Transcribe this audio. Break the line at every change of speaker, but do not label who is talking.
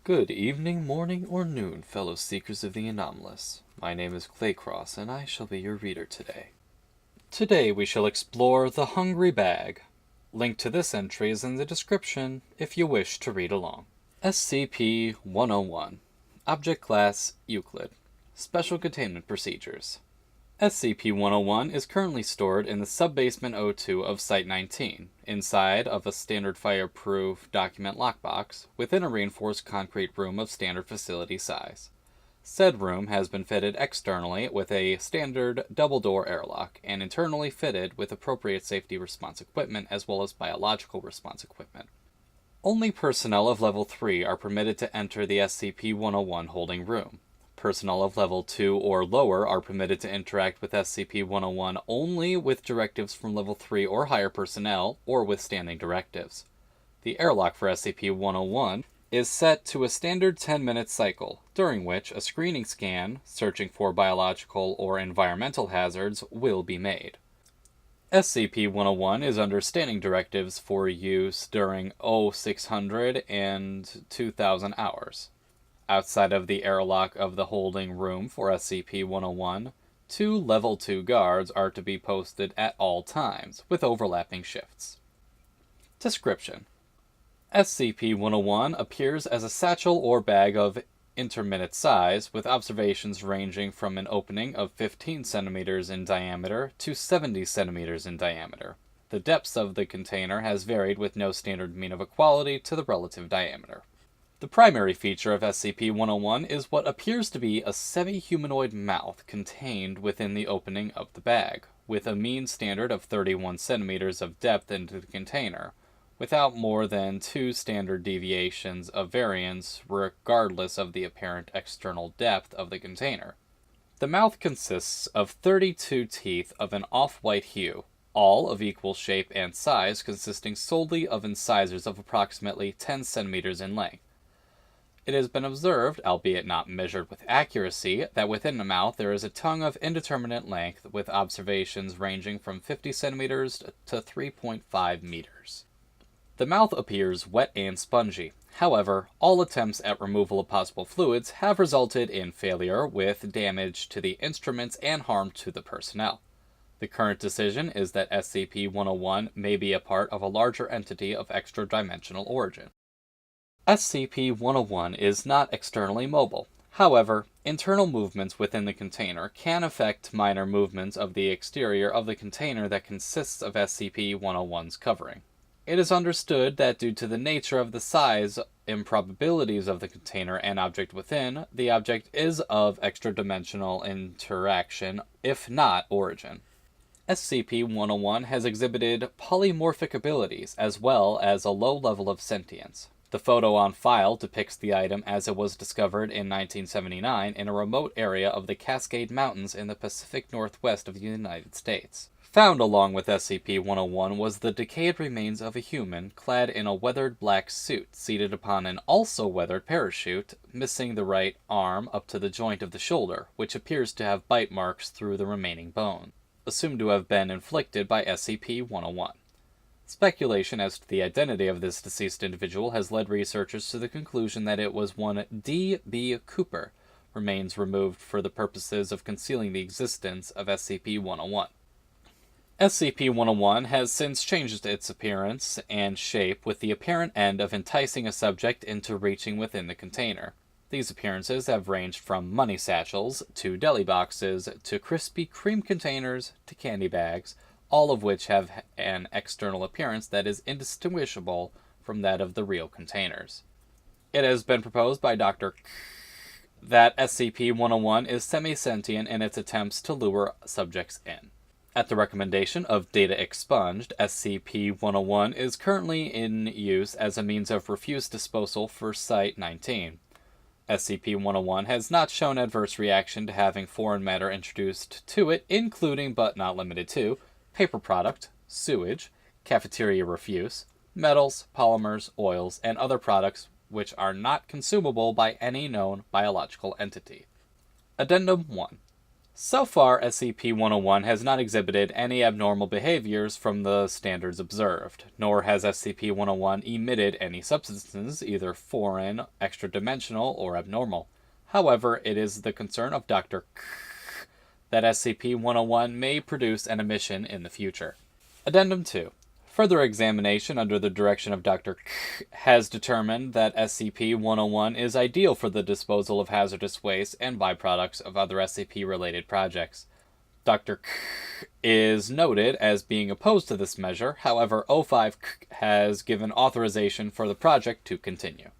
Good evening, morning, or noon, fellow seekers of the anomalous. My name is Claycross, and I shall be your reader today. Today we shall explore the Hungry Bag. Link to this entry is in the description if you wish to read along. SCP-101. Object Class Euclid. Special Containment Procedures. SCP-101 is currently stored in the Subbasement O2 of Site-19, inside of a standard fireproof document lockbox, within a reinforced concrete room of standard facility size. Said room has been fitted externally with a standard double-door airlock, and internally fitted with appropriate safety response equipment as well as biological response equipment. Only personnel of Level 3 are permitted to enter the SCP-101 holding room. Personnel of Level 2 or lower are permitted to interact with SCP-101 only with directives from Level 3 or higher personnel, or with standing directives. The airlock for SCP-101 is set to a standard 10-minute cycle, during which a screening scan, searching for biological or environmental hazards, will be made. SCP-101 is under standing directives for use during 0600 and 2000 hours. Outside of the airlock of the holding room for SCP-101, 2 Level 2 guards are to be posted at all times, with overlapping shifts. Description: SCP-101 appears as a satchel or bag of intermittent size, with observations ranging from an opening of 15 centimeters in diameter to 70 centimeters in diameter. The depths of the container has varied with no standard mean of equality to the relative diameter. The primary feature of SCP-101 is what appears to be a semi-humanoid mouth contained within the opening of the bag, with a mean standard of 31 centimeters of depth into the container, without more than 2 standard deviations of variance regardless of the apparent external depth of the container. The mouth consists of 32 teeth of an off-white hue, all of equal shape and size, consisting solely of incisors of approximately 10 centimeters in length. It has been observed, albeit not measured with accuracy, that within the mouth there is a tongue of indeterminate length, with observations ranging from 50 centimeters to 3.5 meters. The mouth appears wet and spongy. However, all attempts at removal of possible fluids have resulted in failure, with damage to the instruments and harm to the personnel. The current decision is that SCP-101 may be a part of a larger entity of extra-dimensional origin. SCP-101 is not externally mobile. However, internal movements within the container can affect minor movements of the exterior of the container that consists of SCP-101's covering. It is understood that due to the nature of the size improbabilities of the container and object within, the object is of extra-dimensional interaction, if not origin. SCP-101 has exhibited polymorphic abilities as well as a low level of sentience. The photo on file depicts the item as it was discovered in 1979 in a remote area of the Cascade Mountains in the Pacific Northwest of the United States. Found along with SCP-101 was the decayed remains of a human clad in a weathered black suit, seated upon an also weathered parachute, missing the right arm up to the joint of the shoulder, which appears to have bite marks through the remaining bone, assumed to have been inflicted by SCP-101. Speculation as to the identity of this deceased individual has led researchers to the conclusion that it was one D.B. Cooper, remains removed for the purposes of concealing the existence of SCP-101. SCP-101 has since changed its appearance and shape with the apparent end of enticing a subject into reaching within the container. These appearances have ranged from money satchels, to deli boxes, to Krispy Kreme containers, to candy bags, all of which have an external appearance that is indistinguishable from that of the real containers. It has been proposed by Dr. that SCP-101 is semi-sentient in its attempts to lure subjects in. At the recommendation of Data Expunged, SCP-101 is currently in use as a means of refuse disposal for Site-19. SCP-101 has not shown adverse reaction to having foreign matter introduced to it, including but not limited to paper product, sewage, cafeteria refuse, metals, polymers, oils, and other products which are not consumable by any known biological entity. Addendum 1. So far, SCP-101 has not exhibited any abnormal behaviors from the standards observed, nor has SCP-101 emitted any substances, either foreign, extra-dimensional, or abnormal. However, it is the concern of Dr. that SCP-101 may produce an emission in the future. Addendum 2. Further examination under the direction of Dr. has determined that SCP-101 is ideal for the disposal of hazardous waste and byproducts of other SCP-related projects. Dr. is noted as being opposed to this measure, however, O5 has given authorization for the project to continue.